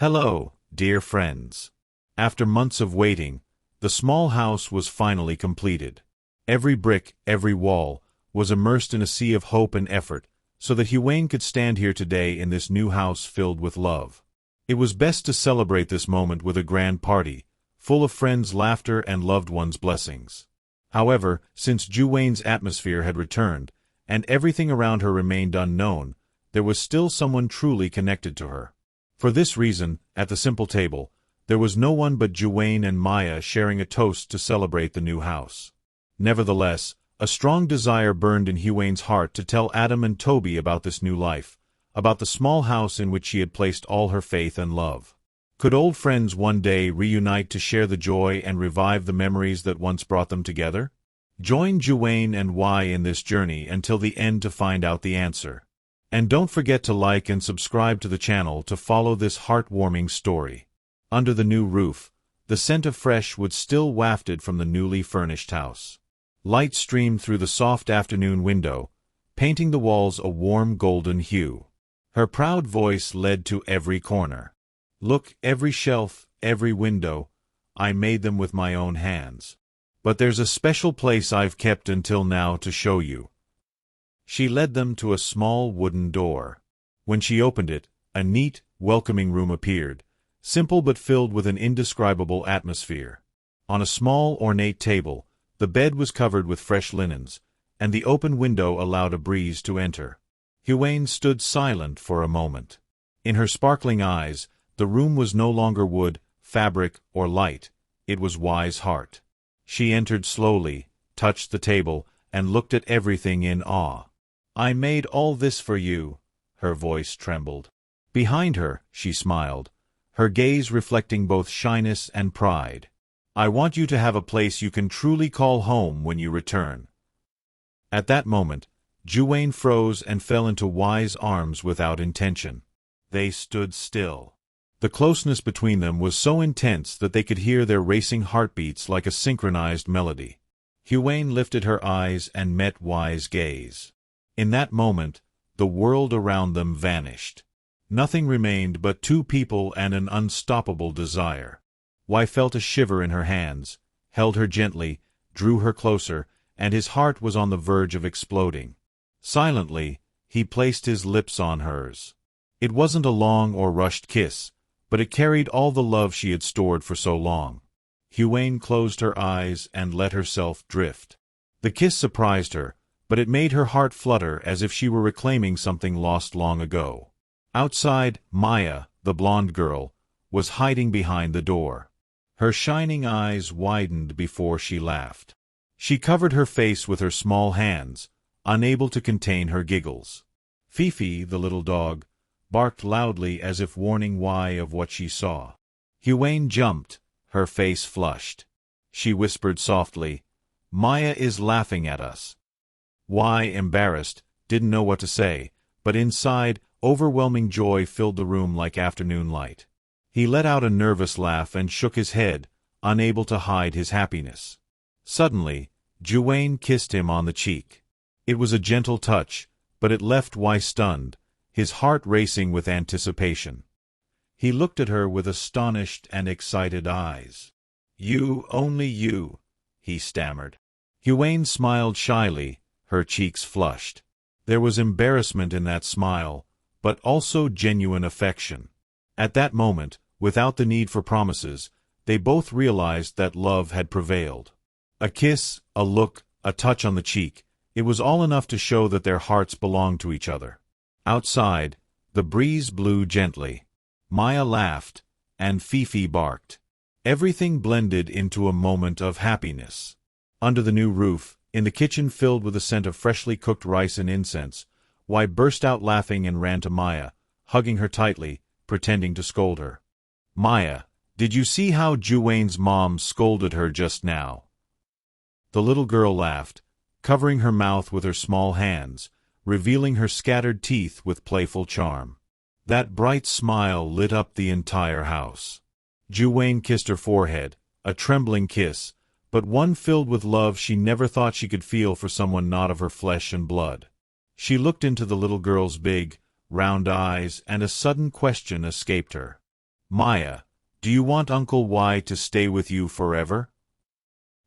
Hello, dear friends. After months of waiting, the small house was finally completed. Every brick, every wall, was immersed in a sea of hope and effort, so that Huwain could stand here today in this new house filled with love. It was best to celebrate this moment with a grand party, full of friends' laughter and loved ones' blessings. However, since Juwain's atmosphere had returned, and everything around her remained unknown, there was still someone truly connected to her. For this reason, at the simple table, there was no one but Juwain and Maya sharing a toast to celebrate the new house. Nevertheless, a strong desire burned in Huwain's heart to tell Adam and Toby about this new life, about the small house in which she had placed all her faith and love. Could old friends one day reunite to share the joy and revive the memories that once brought them together? Join Juwain and Y in this journey until the end to find out the answer. And don't forget to like and subscribe to the channel to follow this heartwarming story. Under the new roof, the scent of fresh wood still wafted from the newly furnished house. Light streamed through the soft afternoon window, painting the walls a warm golden hue. Her proud voice led to every corner. Look, every shelf, every window, I made them with my own hands. But there's a special place I've kept until now to show you. She led them to a small wooden door. When she opened it, a neat, welcoming room appeared, simple but filled with an indescribable atmosphere. On a small, ornate table, the bed was covered with fresh linens, and the open window allowed a breeze to enter. Huwain stood silent for a moment. In her sparkling eyes, the room was no longer wood, fabric, or light. It was Y's heart. She entered slowly, touched the table, and looked at everything in awe. I made all this for you, her voice trembled. Behind her, she smiled, her gaze reflecting both shyness and pride. I want you to have a place you can truly call home when you return. At that moment, Juwain froze and fell into Y's arms without intention. They stood still. The closeness between them was so intense that they could hear their racing heartbeats like a synchronized melody. Huwain lifted her eyes and met Y's gaze. In that moment, the world around them vanished. Nothing remained but two people and an unstoppable desire. Y felt a shiver in her hands, held her gently, drew her closer, and his heart was on the verge of exploding. Silently, he placed his lips on hers. It wasn't a long or rushed kiss, but it carried all the love she had stored for so long. Huwain closed her eyes and let herself drift. The kiss surprised her, but it made her heart flutter as if she were reclaiming something lost long ago. Outside, Maya, the blonde girl, was hiding behind the door. Her shining eyes widened before she laughed. She covered her face with her small hands, unable to contain her giggles. Fifi, the little dog, barked loudly as if warning Y of what she saw. Huwain jumped, her face flushed. She whispered softly, Maya is laughing at us. Y, embarrassed, didn't know what to say, but inside, overwhelming joy filled the room like afternoon light. He let out a nervous laugh and shook his head, unable to hide his happiness. Suddenly, Juwain kissed him on the cheek. It was a gentle touch, but it left Y stunned, his heart racing with anticipation. He looked at her with astonished and excited eyes. You, only you, he stammered. Huwain smiled shyly, her cheeks flushed. There was embarrassment in that smile, but also genuine affection. At that moment, without the need for promises, they both realized that love had prevailed. A kiss, a look, a touch on the cheek, it was all enough to show that their hearts belonged to each other. Outside, the breeze blew gently. Maya laughed, and Fifi barked. Everything blended into a moment of happiness. Under the new roof, in the kitchen filled with the scent of freshly cooked rice and incense, Y burst out laughing and ran to Maya, hugging her tightly, pretending to scold her. Maya, did you see how Juwain's mom scolded her just now? The little girl laughed, covering her mouth with her small hands, revealing her scattered teeth with playful charm. That bright smile lit up the entire house. Juwain kissed her forehead, a trembling kiss, but one filled with love she never thought she could feel for someone not of her flesh and blood. She looked into the little girl's big, round eyes, and a sudden question escaped her. "Maya, do you want Uncle Y to stay with you forever?"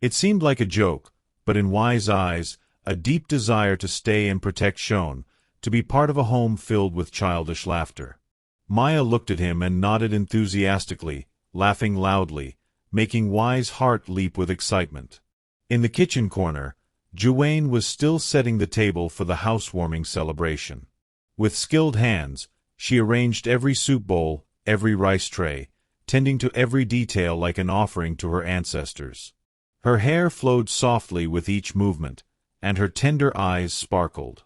It seemed like a joke, but in Y's eyes, a deep desire to stay and protect shone, to be part of a home filled with childish laughter. Maya looked at him and nodded enthusiastically, laughing loudly, making Y's heart leap with excitement. In the kitchen corner, Juwayne was still setting the table for the housewarming celebration. With skilled hands, she arranged every soup bowl, every rice tray, tending to every detail like an offering to her ancestors. Her hair flowed softly with each movement, and her tender eyes sparkled.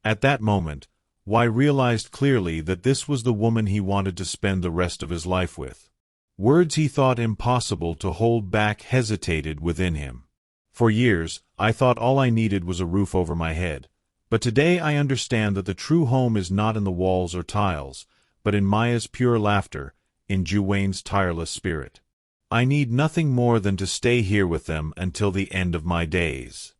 At that moment, Y realized clearly that this was the woman he wanted to spend the rest of his life with. Words he thought impossible to hold back hesitated within him. For years, I thought all I needed was a roof over my head, but today I understand that the true home is not in the walls or tiles, but in Maya's pure laughter, in Juwayne's tireless spirit. I need nothing more than to stay here with them until the end of my days.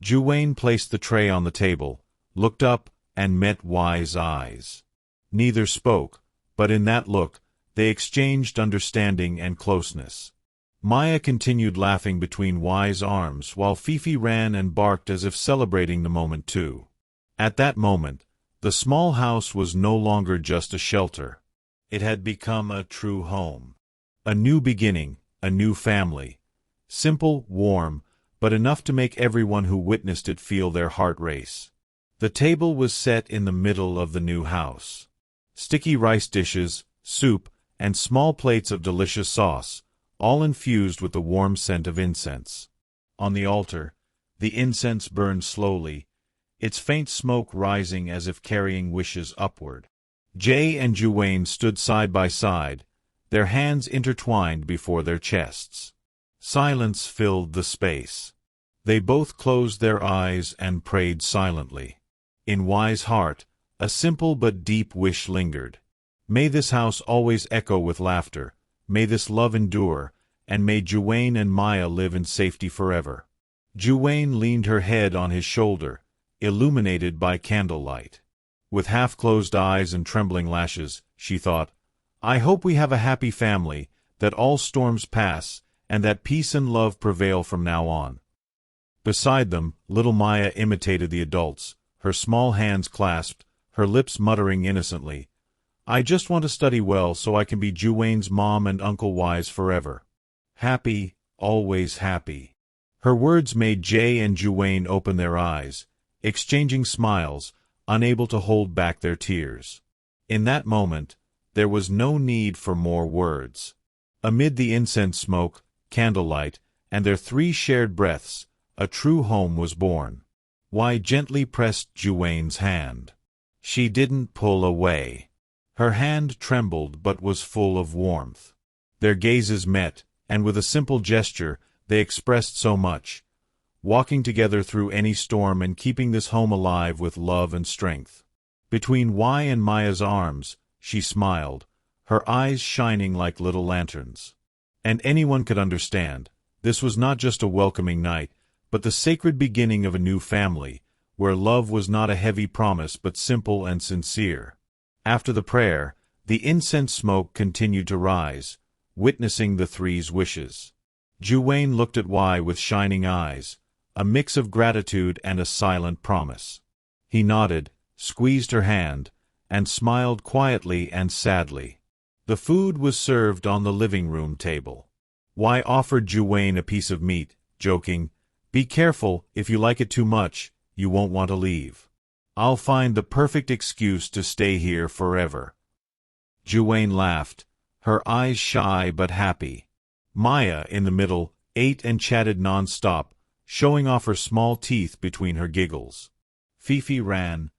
Juwayne placed the tray on the table, looked up, and met Y's eyes. Neither spoke, but in that look, they exchanged understanding and closeness. Maya continued laughing between Y's arms while Fifi ran and barked as if celebrating the moment too. At that moment, the small house was no longer just a shelter. It had become a true home. A new beginning, a new family. Simple, warm, but enough to make everyone who witnessed it feel their heart race. The table was set in the middle of the new house. Sticky rice dishes, soup, and small plates of delicious sauce, all infused with the warm scent of incense. On the altar, the incense burned slowly, its faint smoke rising as if carrying wishes upward. Jay and Juwayne stood side by side, their hands intertwined before their chests. Silence filled the space. They both closed their eyes and prayed silently. In Y's heart, a simple but deep wish lingered. May this house always echo with laughter, may this love endure, and may Juwayne and Maya live in safety forever. Juwayne leaned her head on his shoulder, illuminated by candlelight. With half-closed eyes and trembling lashes, she thought, "I hope we have a happy family, that all storms pass, and that peace and love prevail from now on." Beside them, little Maya imitated the adults, her small hands clasped, her lips muttering innocently, "I just want to study well so I can be Juwayne's mom and Uncle Y's forever. Happy, always happy." Her words made Jay and Juwayne open their eyes, exchanging smiles, unable to hold back their tears. In that moment, there was no need for more words. Amid the incense smoke, candlelight, and their 3 shared breaths, a true home was born. Y gently pressed Juwayne's hand. She didn't pull away. Her hand trembled but was full of warmth. Their gazes met, and with a simple gesture, they expressed so much, walking together through any storm and keeping this home alive with love and strength. Between Y and Maya's arms, she smiled, her eyes shining like little lanterns. And anyone could understand, this was not just a welcoming night, but the sacred beginning of a new family, where love was not a heavy promise but simple and sincere. After the prayer, the incense smoke continued to rise, witnessing the 3's wishes. Juwayne looked at Y with shining eyes, a mix of gratitude and a silent promise. He nodded, squeezed her hand, and smiled quietly and sadly. The food was served on the living room table. Y offered Juwayne a piece of meat, joking, "Be careful, if you like it too much, you won't want to leave. I'll find the perfect excuse to stay here forever." Juwayne laughed, her eyes shy but happy. Maya, in the middle, ate and chatted non-stop, showing off her small teeth between her giggles. Fifi ran,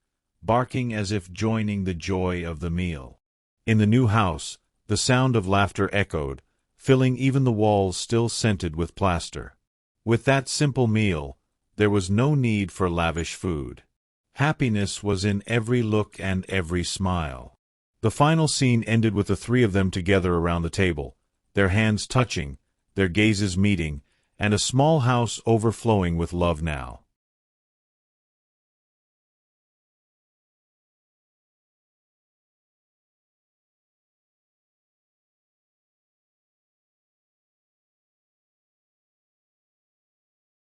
barking as if joining the joy of the meal. In the new house, the sound of laughter echoed, filling even the walls still scented with plaster. With that simple meal, there was no need for lavish food. Happiness was in every look and every smile. The final scene ended with the 3 of them together around the table, their hands touching, their gazes meeting, and a small house overflowing with love now.